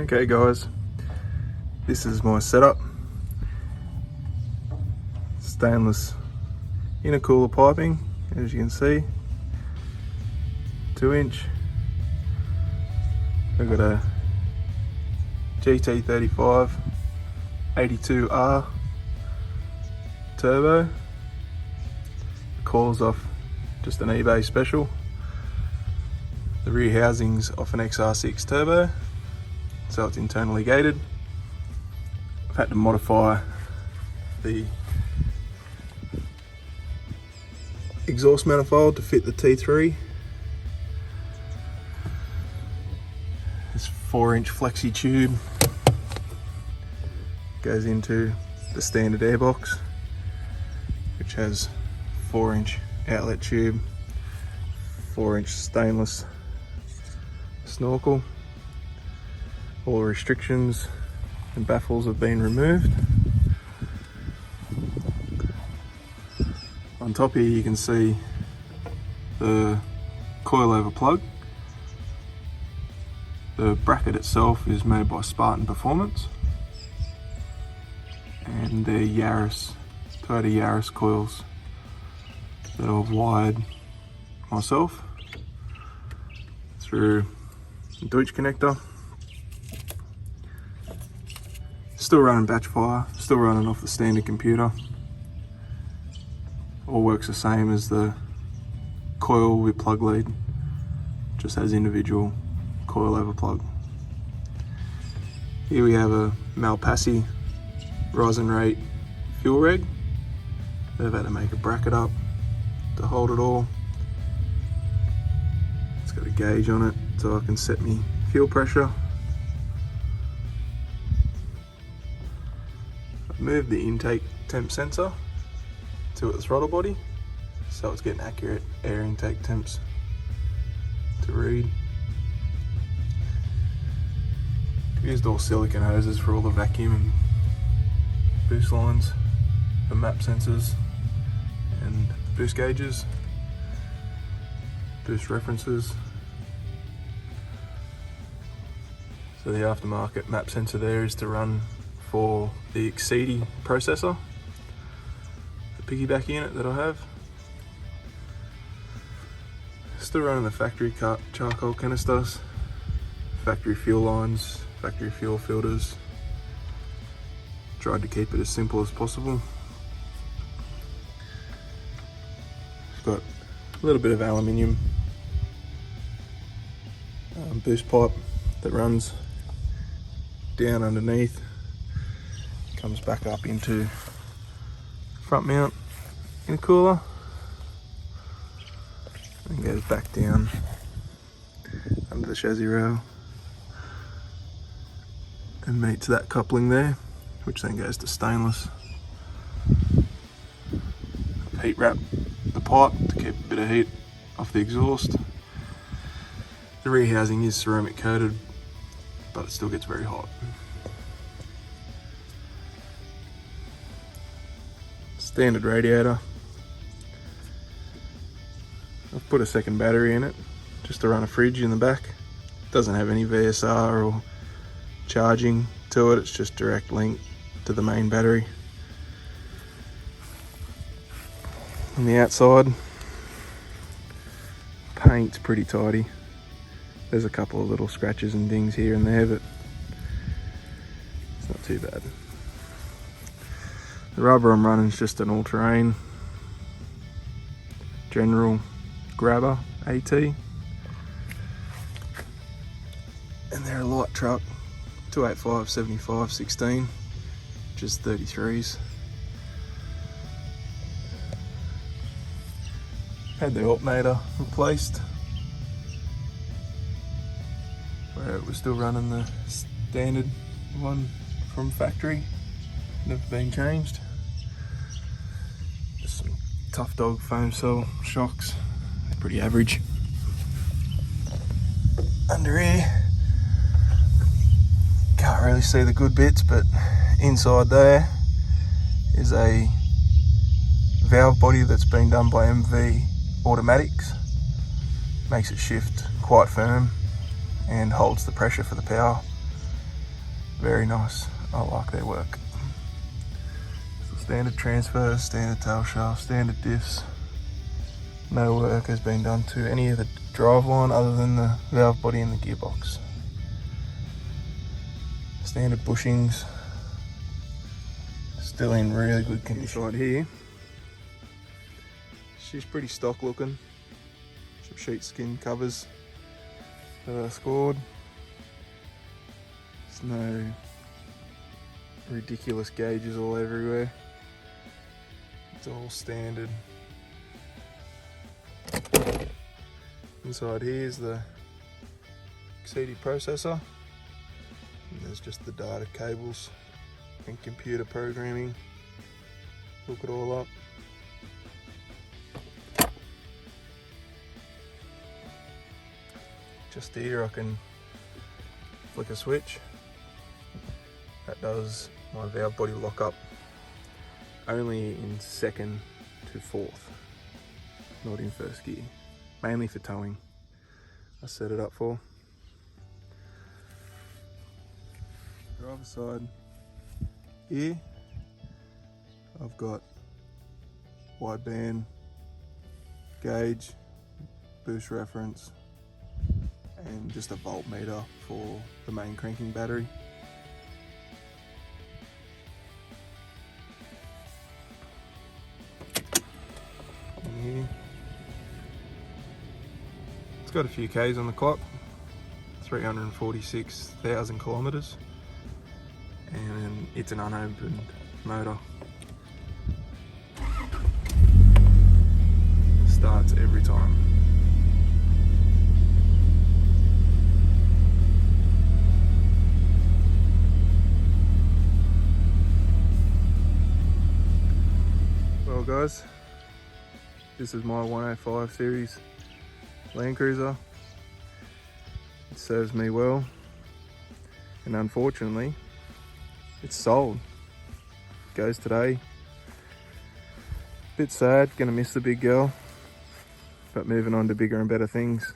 Okay guys, this is my setup. Stainless intercooler piping, as you can see, 2-inch. I've got a GT35 82R turbo. Coils off just an eBay special. The rear housing's off an XR6 turbo, so it's internally gated. I've had to modify the exhaust manifold to fit the T3. This 4-inch flexi tube goes into the standard airbox, which has 4-inch outlet tube, 4-inch stainless snorkel. All restrictions and baffles have been removed. On top here you can see the coilover plug. The bracket itself is made by Spartan Performance, and they're Toyota Yaris coils that I've wired myself through the Deutsch connector. Still running batch fire, still running off the standard computer. All works the same as the coil with plug lead, just has individual coilover plug. Here we have a Malpassi rise and rate fuel reg. They've had to make a bracket up to hold it all. It's got a gauge on it so I can set me fuel pressure. I've moved the intake temp sensor to the throttle body, so it's getting accurate air intake temps to read. Used all silicone hoses for all the vacuum and boost lines, for map sensors and boost gauges, boost references. So the aftermarket map sensor there is to run for the Exceedi processor, the piggyback unit that I have. Still running the factory charcoal canisters, factory fuel lines, factory fuel filters. Tried to keep it as simple as possible. It's got a little bit of aluminium boost pipe that runs down underneath, comes back up into front mount intercooler and goes back down under the chassis rail and meets that coupling there, which then goes to stainless. Heat wrap the pipe to keep a bit of heat off the exhaust. The rear housing is ceramic coated, but it still gets very hot. Standard radiator. I've put a second battery in it just to run a fridge in the back. It doesn't have any VSR or charging to it, it's just direct link to the main battery. On the outside, paint's pretty tidy. There's a couple of little scratches and dings here and there, but it's not too bad. The rubber I'm running is just an all-terrain General Grabber AT, and they're a light truck, 285 75 16, just 33s. Had the alternator replaced where it was still running the standard one from factory, never been changed. Just some Tough Dog foam cell shocks, they're pretty average. Under here, can't really see the good bits, but inside there is a valve body that's been done by MV Automatics. Makes it shift quite firm and holds the pressure for the power. very nice. I like their work. So standard transfers, standard tail shaft, standard diffs. No work has been done to any of the driveline other than the valve body and the gearbox. Standard bushings, still in really good condition. Inside here, she's pretty stock looking. Some sheepskin covers that I scored. There's no ridiculous gauges all everywhere. It's all standard. Inside here is the CD processor. And there's just the data cables and computer programming. Hook it all up. Just here I can flick a switch. That does my valve body lock up only in second to fourth, not in first gear. Mainly for towing, I set it up for. Driver side here, I've got wideband, gauge, boost reference, and just a voltmeter for the main cranking battery. And here, it's got a few Ks on the clock, 346,000 kilometers, and it's an unopened motor. Starts every time. Well guys, this is my 105 series Landcruiser. It serves me well, and unfortunately it's sold. Goes today. Bit sad, gonna miss the big girl, but moving on to bigger and better things.